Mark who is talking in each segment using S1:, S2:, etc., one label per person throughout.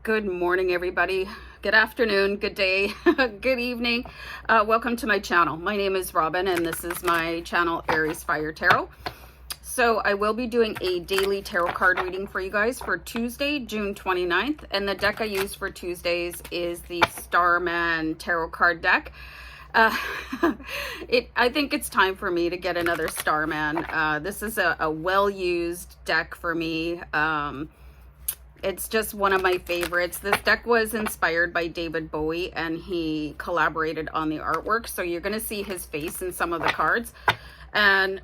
S1: Good morning, everybody. Good afternoon, good day, good evening. Welcome to my channel. My name is Robin, and this is my channel, AriesFireTarot. So I will be doing a daily tarot card reading for you guys for Tuesday, June 29th. And the deck I use for Tuesdays is the Starman Tarot card deck. I think it's time for me to get another Starman. This is a well-used deck for me. It's just one of my favorites. This deck was inspired by David Bowie, and he collaborated on the artwork. So you're going to see his face in some of the cards. And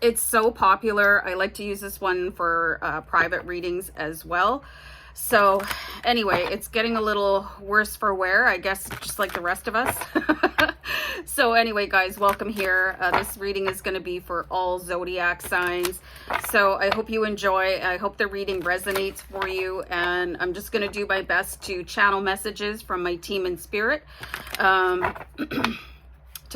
S1: it's so popular. I like to use this one for private readings as well. So anyway, it's getting a little worse for wear, I guess, just like the rest of us. So anyway, guys, welcome here. This reading is going to be for all Zodiac signs. So I hope you enjoy. I hope the reading resonates for you. And I'm just going to do my best to channel messages from my team in spirit to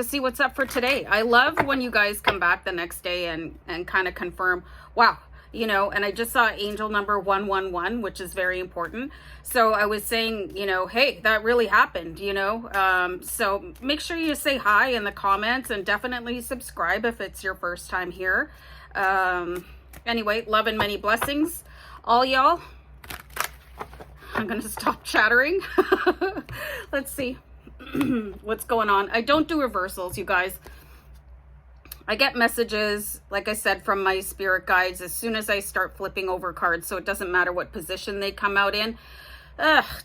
S1: see what's up for today. I love when you guys come back the next day and kind of confirm, wow, you know, and I just saw angel number 111, which is very important. So I was saying, you know, hey, that really happened, you know. So make sure you say hi in the comments and definitely subscribe if it's your first time here. Anyway, love and many blessings, all y'all. I'm going to stop chattering. Let's see what's going on. I don't do reversals, you guys. I get messages, like I said, from my spirit guides as soon as I start flipping over cards, so it doesn't matter what position they come out in.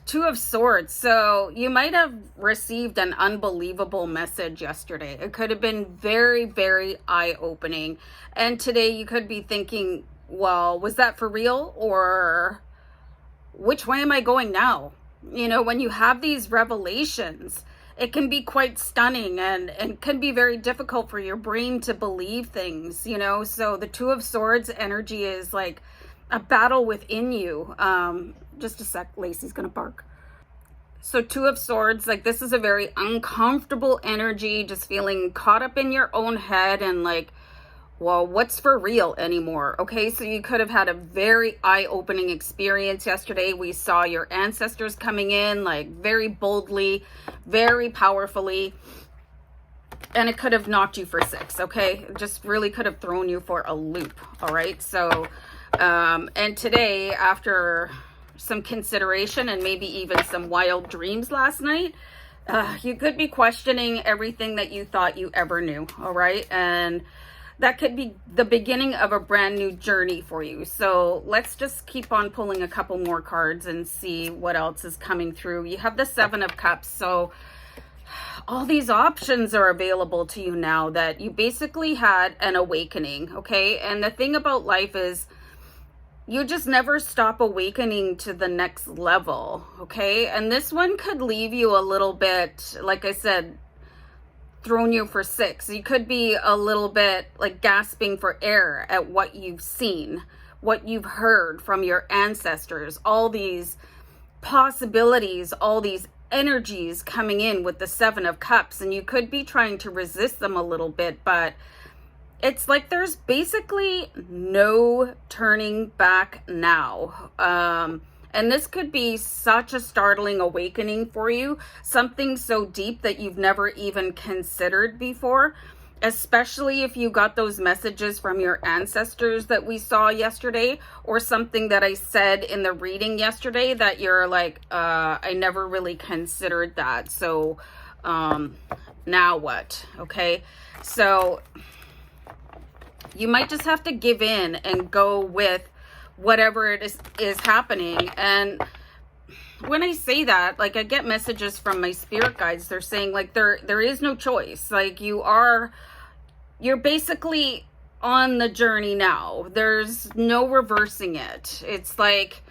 S1: Two of Swords. So you might have received an unbelievable message yesterday. It could have been very, very eye-opening. And today you could be thinking, well, was that for real? Or which way am I going now? You know, when you have these revelations, it can be quite stunning and can be very difficult for your brain to believe things, you know. So the Two of Swords energy is like a battle within you. Just a sec, Lacey's gonna bark. So Two of Swords, like, this is a very uncomfortable energy, just feeling caught up in your own head and like, well, what's for real anymore? Okay, so you could have had a very eye-opening experience yesterday. We saw your ancestors coming in like very boldly, very powerfully, and it could have knocked you for six. Okay, it just really could have thrown you for a loop. All right, so and today, after some consideration and maybe even some wild dreams last night, you could be questioning everything that you thought you ever knew. All right, and that could be the beginning of a brand new journey for you. So let's just keep on pulling a couple more cards and see what else is coming through. You have the Seven of Cups. So all these options are available to you now that you basically had an awakening, okay? And the thing about life is you just never stop awakening to the next level, okay? And this one could leave you a little bit, like I said, thrown you for six. You could be a little bit like gasping for air at what you've seen, what you've heard from your ancestors, all these possibilities, all these energies coming in with the Seven of Cups, and you could be trying to resist them a little bit, but it's like there's basically no turning back now. And this could be such a startling awakening for you, something so deep that you've never even considered before, especially if you got those messages from your ancestors that we saw yesterday, or something that I said in the reading yesterday that you're like, I never really considered that. So now what? Okay, so you might just have to give in and go with whatever it is happening. And when I say that, like, I get messages from my spirit guides. They're saying like there is no choice. Like, you're basically on the journey now. There's no reversing it. It's like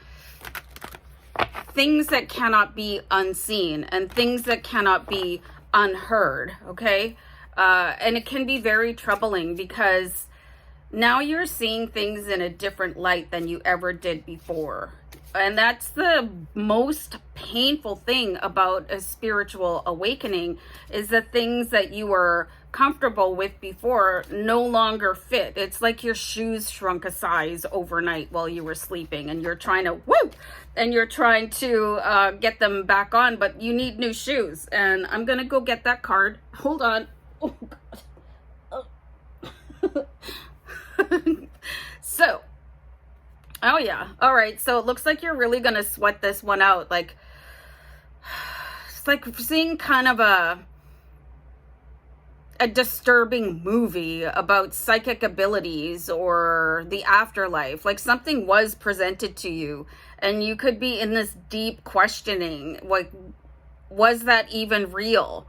S1: things that cannot be unseen and things that cannot be unheard. Okay, and it can be very troubling because now you're seeing things in a different light than you ever did before. And that's the most painful thing about a spiritual awakening, is the things that you were comfortable with before no longer fit. It's like your shoes shrunk a size overnight while you were sleeping, and you're trying to get them back on, but you need new shoes. And I'm gonna go get that card. Hold on. Oh God. So, oh yeah. All right. So it looks like you're really going to sweat this one out. Like, it's like seeing kind of a disturbing movie about psychic abilities or the afterlife. Like something was presented to you and you could be in this deep questioning. Like, was that even real?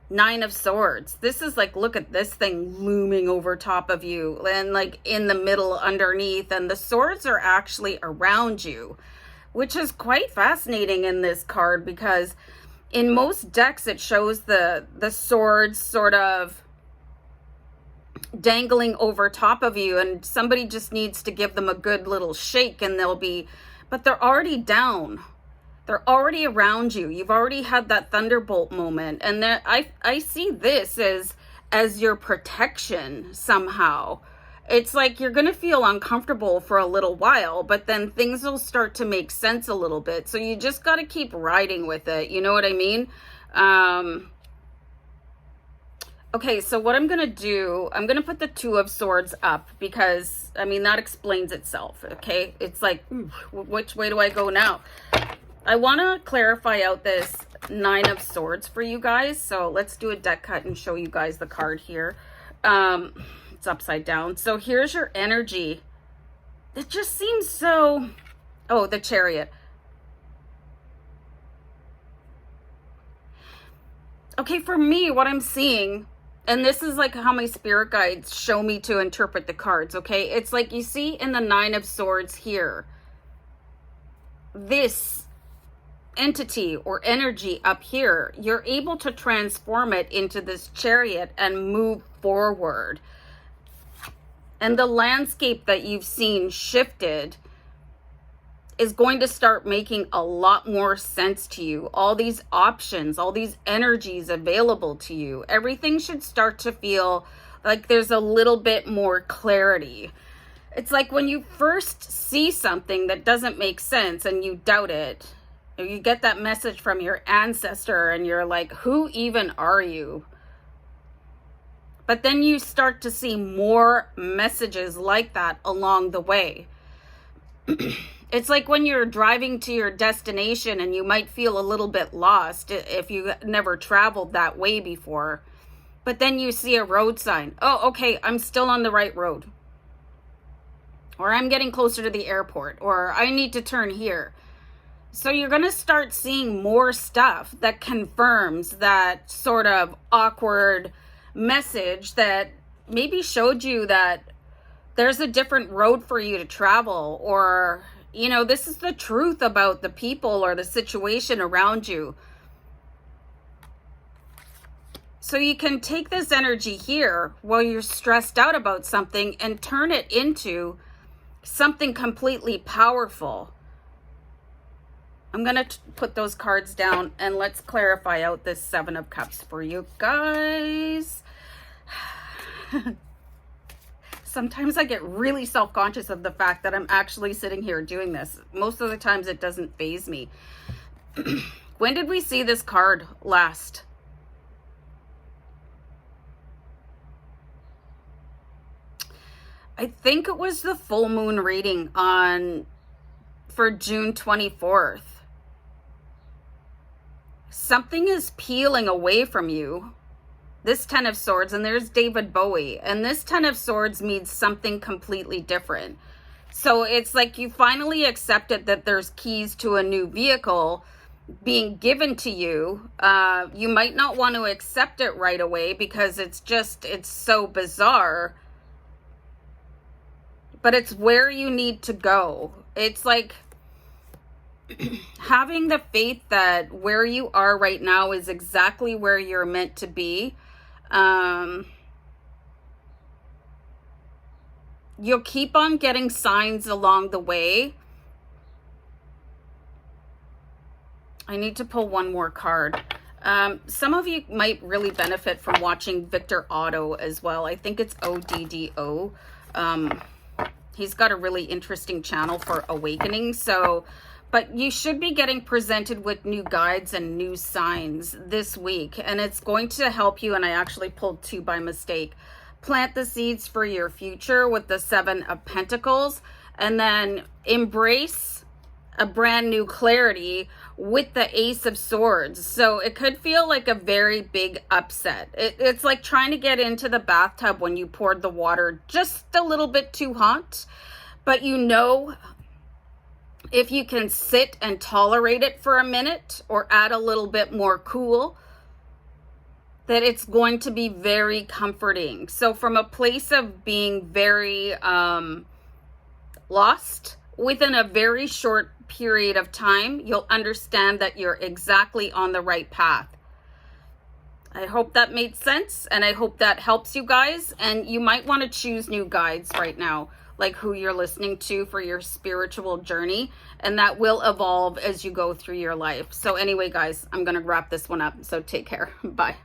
S1: Nine of Swords. This is like, look at this thing looming over top of you and like in the middle underneath, and the swords are actually around you, which is quite fascinating in this card, because in most decks it shows the swords sort of dangling over top of you, and somebody just needs to give them a good little shake and but they're already down. They're already around you. You've already had that thunderbolt moment. And I see this as your protection somehow. It's like you're going to feel uncomfortable for a little while, but then things will start to make sense a little bit. So you just got to keep riding with it. You know what I mean? Okay, so what I'm going to do, I'm going to put the Two of Swords up because, I mean, that explains itself. Okay, it's like, which way do I go now? I want to clarify out this Nine of Swords for you guys. So let's do a deck cut and show you guys the card here. It's upside down. So here's your energy. It just seems so... Oh, the Chariot. Okay, for me, what I'm seeing, and this is like how my spirit guides show me to interpret the cards, okay? It's like you see in the Nine of Swords here, this entity or energy up here, you're able to transform it into this Chariot and move forward. And the landscape that you've seen shifted is going to start making a lot more sense to you. All these options, all these energies available to you, everything should start to feel like there's a little bit more clarity. It's like when you first see something that doesn't make sense and you doubt it, you get that message from your ancestor and you're like, who even are you? But then you start to see more messages like that along the way. It's like when you're driving to your destination and you might feel a little bit lost if you never traveled that way before. But then you see a road sign. Oh, okay, I'm still on the right road. Or I'm getting closer to the airport. Or I need to turn here. So you're going to start seeing more stuff that confirms that sort of awkward message that maybe showed you that there's a different road for you to travel, or, you know, this is the truth about the people or the situation around you. So you can take this energy here while you're stressed out about something and turn it into something completely powerful. I'm going to put those cards down and let's clarify out this Seven of Cups for you guys. Sometimes I get really self-conscious of the fact that I'm actually sitting here doing this. Most of the times it doesn't faze me. When did we see this card last? I think it was the full moon reading for June 24th. Something is peeling away from you. This Ten of Swords, and there's David Bowie. And this Ten of Swords means something completely different. So it's like you finally accepted that there's keys to a new vehicle being given to you. You might not want to accept it right away because it's so bizarre. But it's where you need to go. It's like having the faith that where you are right now is exactly where you're meant to be. you'll keep on getting signs along the way. I need to pull one more card. Some of you might really benefit from watching Victor Otto as well. I think it's ODDO. He's got a really interesting channel for awakening. So, but you should be getting presented with new guides and new signs this week. And it's going to help you. And I actually pulled 2 by mistake. Plant the seeds for your future with the 7 of Pentacles. And then embrace a brand new clarity with the Ace of Swords. So it could feel like a very big upset. It's like trying to get into the bathtub when you poured the water just a little bit too hot. But you know, if you can sit and tolerate it for a minute or add a little bit more cool, that it's going to be very comforting. So from a place of being very lost, within a very short period of time, you'll understand that you're exactly on the right path. I hope that made sense, and I hope that helps you guys. And you might want to choose new guides right now, like who you're listening to for your spiritual journey, and that will evolve as you go through your life. So anyway, guys, I'm going to wrap this one up. So take care. Bye.